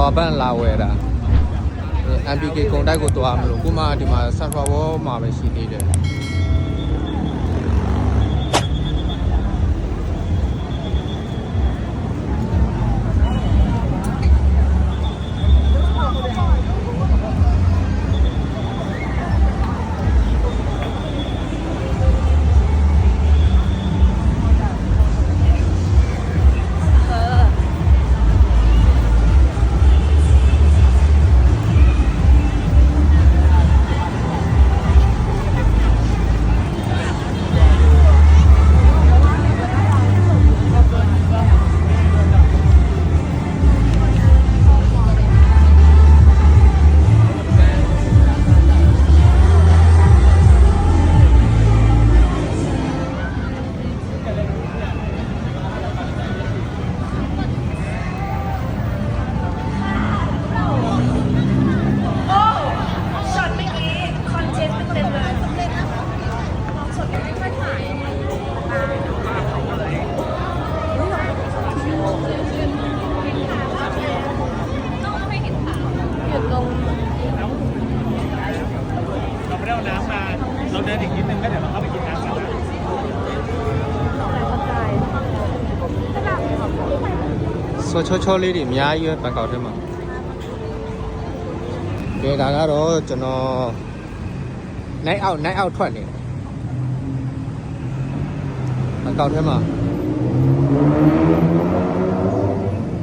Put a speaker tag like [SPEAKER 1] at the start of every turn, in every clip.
[SPEAKER 1] power bank လာဝယ်တာ MPK ကုန်တိုက်ကိုသွားမလို့ခုမှဒီမှာ Central Wall မှာပဲရှိသေးတယ်ဆိုချောလေးတွေအများကြီးပဲဘန်ကောက်ထဲမှာကဲဒါကတော့ကျွန်တော် night out ထွက်နေဘန်ကောက်ထဲမှာ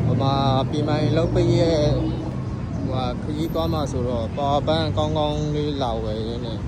[SPEAKER 1] ဟိုမှာပြည်မိုင်လောက်ပရဲ့ဟိုခရီးသွားမှာဆိုတော့ power bank ကောင်းကောင်းလေးလာဝယ်ရင်းနဲ့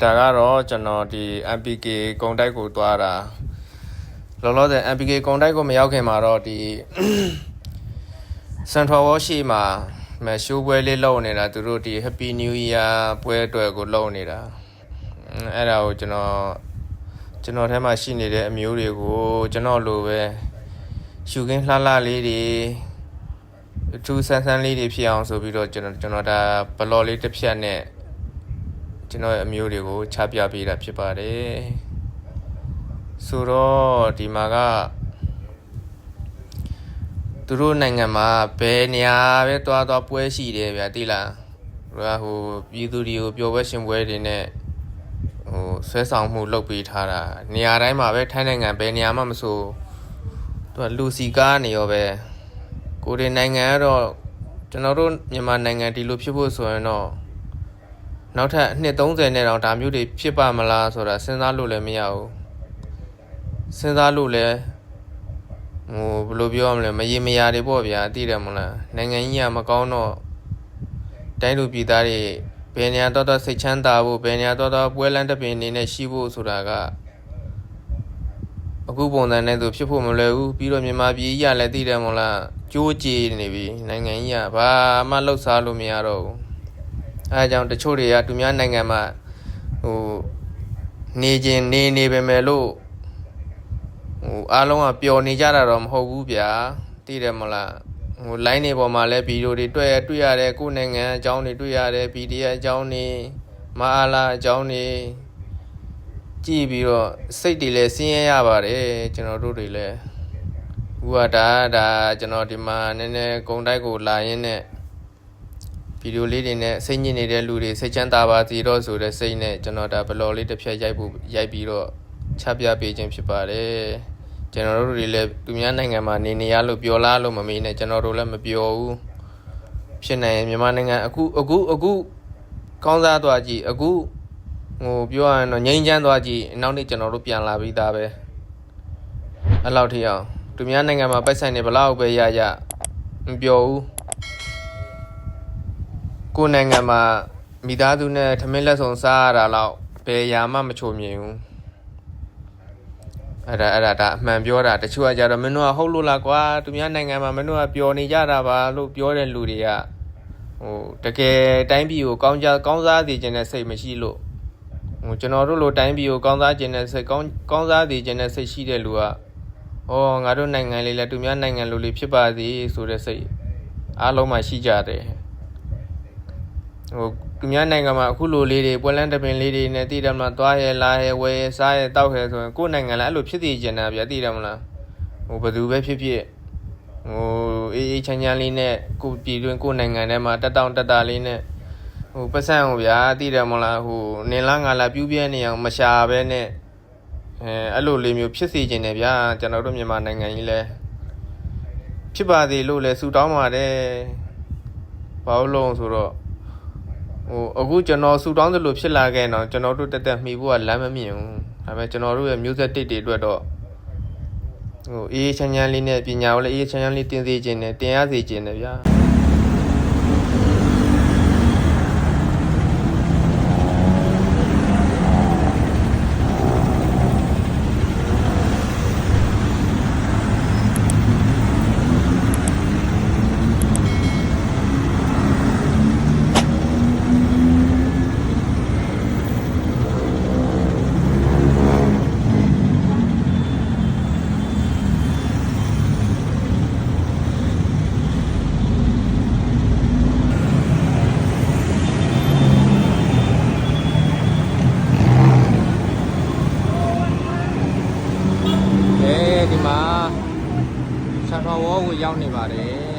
[SPEAKER 1] ဒါကတော့ကျွန်တော်ဒီ MPK ကုံတိုက်ကိုသွားတာလောလောဆယ် MPK ကုံတိုက်ကိုမရောက်ခင်မှာတော့ဒီ Central World ရှိမှာရှိုးပွဲလေးလုပ်နေတာသူတို့ဒီ Happy New Year ပွဲအတွက်ကိုလုပ်နေတာအဲ့ဒါကိုကျွန်တော်ထဲမှာရှိနေတဲ့အမျိုးတွေကိုကျွန်တော်လိုပဲရှူခင်းလှလှလေးတွေအထူးဆန်းဆန်းလေးတွေဖြစ်အောင်ဆိုပြီးတော့ကျွန်တော်ဒါဘလော့လေးတစ်ဖြတ်နဲ့ကျွန်တော်ရဲ့အမျိုးတွေကိုချပြပေးတာဖြစ်ပါတယ်ဆိုတော့ဒီမှာကသူတို့နိုင်ငံမှာဘယ်နေရာပဲသွားပွဲရှိတယ်ဗျာသိလားဟိုပြည်သူတွေကိုပျော်ပွဲရှင်ပွဲတွေနဲ့ဟိုဆွဲဆောင်မှုလုပ်ပေးထားတာနေရာတိုင်းမှာပဲထိုင်းနိုင်ငံဘယ်နေရာမှမဆိုသူကလူစီကားနေရောပဲကိုယ်တွေနိုင်ငံကတော့ကျွန်တော်တို့မြန်မာနိုင်ငံဒီလိုဖြစ်ဖို့ဆိုရင်တော့နောက်ထပ်နှစ်30နဲ့တောင်ဒါမျိုးတွေဖြစ်ပါမလားဆိုတာစဉ်းစားလို့လည်းမရဘူးစဉ်းစားလို့လည်းဟိုဘယ်လိုပြောရမလဲမရေမရာတွေပေါ့ဗျာသိတယ်မလားနိုင်ငံကြီးကမကောင်းတော့တိုင်းလူပြည်သားတွေဘယ်နေရာတော့စိတ်ချမ်းသာဖို့ဘယ်နေရာတော့ပွဲလန်းတစ်ပင်နေနဲ့ရှိဖို့ဆိုတာကအခုပုံစံနဲ့ဆိုဖြစ်ဖို့မလွယ်ဘူးပြီးတော့မြန်မာပြည်ကြီးကလည်းသိတယ်မလားကြိုးကြေနေပြီနိုင်ငံကြီးကဘာမှလှုပ်ရှားလို့မရတော့ဘူးအဲအကြောင်းတချို့တွေကသူများနိုင်ငံမှာဟိုနေပဲမယ်လို့ဟိုအားလုံးကပျော်နေကြတာတော့မဟုတ်ဘူးဗျာသိတယ်မလားဟို line တွေပေါ်မှာလည်းဗီဒီယိုတွေတွေ့ရတယ်ကိုယ်နိုင်ငံအကြောင်းတွေတွေ့ရတယ် PDF အကြောင်းတွေမအားလားအကြောင်းတွေကြည့်ပြီးတော့စိတ်တွေလည်းဆင်းရဲရပါတယ်ကျွန်တော်တို့တွေလည်းဥကဒါကျွန်တော်ဒီမှာနည်းနည်းဂုံတိုက်ကိုလာရင်းနဲ့ဗီဒီယိုလေးတွေနဲ့စိတ်ညစ်နေတဲ့လူတွေစိတ်ချမ်းသာပါစေတော့ဆိုတဲ့စိတ်နဲ့ကျွန်တော်ဒါဘလော်လေးတစ်ဖြတ်ရိုက်ပြီးတော့ချပြပေးခြင်းဖြစ်ပါတယ်ကျွန်တော်တို့တွေလည်းသူများနိုင်ငံမှာနေရလို့ပျော်လားလို့မမေးနဲ့ကျွန်တော်တို့လည်းမပျော်ဘူးဖြစ်နေမြန်မာနိုင်ငံအခုကောင်းစားသွားကြည့်အခုဟိုပြောရရင်တော့ငြိမ်းချမ်းသွားကြည့်နောက်နေ့ကျွန်တော်တို့ပြန်လာပြီးသားပဲအဲ့လောက်ထိအောင်သူများနိုင်ငံမှာပိုက်ဆိုင်နေဘလောက်ပဲရမပျော်ဘူးကိုယ်နိုင်ငံမှာမိသားစုနဲ့ထမင်းလက်ဆောင်စားရတာတော့ဘယ်ရာမှမချိုမြင်ဘူးအဲ့ဒါအမှန်ပြောတာတချို့ကကြတော့မင်းတို့ကဟုတ်လို့လားကွာသူများနိုင်ငံမှာမင်းတို့ကပျော်နေကြတာပါလို့ပြောတဲ့လူတွေကဟိုတကယ်တိုင်းပြည်ကိုကောင်းစားစေခြင်းနဲ့စိတ်မရှိလို့ဟိုကျွန်တော်တို့လိုတိုင်းပြည်ကိုကောင်းစားခြင်းနဲ့စိတ်ကောင်းစားစေခြင်းနဲ့စိတ်ရှိတဲ့လူကငါတို့နိုင်ငံလေးလည်းသူများနိုင်ငံလိုလေးဖြစ်ပါစေဆိုတဲ့စိတ်အားလုံးမှရှိကြတယ်ဟိုသူများနိုင်ငံမှာအခုလိုလေးတွေပွဲလန်းတပင်လေးတွေနဲ့တည်တယ်မလားသွားရဲလာရဲဝယ်စားရဲတောက်ရဲဆိုရင်ကိုယ်နိုင်ငံလည်းအဲ့လိုဖြစ်စီကျင်တာဗျာတည်တယ်မလားဟိုဘယ်သူပဲဖြစ်ဟိုအေးချမ်းလေးနဲ့ကိုပြည်တွင်းကိုနိုင်ငံထဲမှာတက်တာလေးနဲ့ဟိုပတ်စံဟိုဗျာတည်တယ်မလားဟိုနင်လားငါလားပြူးပြဲနေအောင်မရှာပဲနဲ့အဲ့လိုလေးမျိုးဖြစ်စီကျင်တယ်ဗျာကျွန်တော်တို့မြန်မာနိုင်ငံကြီးလဲဖြစ်ပါသေးလို့လဲဆူတောင်းပါတယ်ဘာလို့ဆိုတော့ဟိုအခုကျွန်တော်ဆူတောင်းသလိုဖြစ်လာခဲ့တော့ကျွန်တော်တို့တက်မှီဖို့ကလမ်းမမြင်ဘူးဒါပေမဲ့ကျွန်တော်တို့ရဲ့မျိုးဆက်တစ်တွေအတွက်တော့ဟိုအေးချမ်းလေးနဲ့ပညာကိုလည်းအေးချမ်းလေးတင်စေခြင်းနဲ့တင်ရစေခြင်းနဲ့ဗျာဒီမှာဆန်ထရာဝေါ်ကိုရောက်နေပါတယ်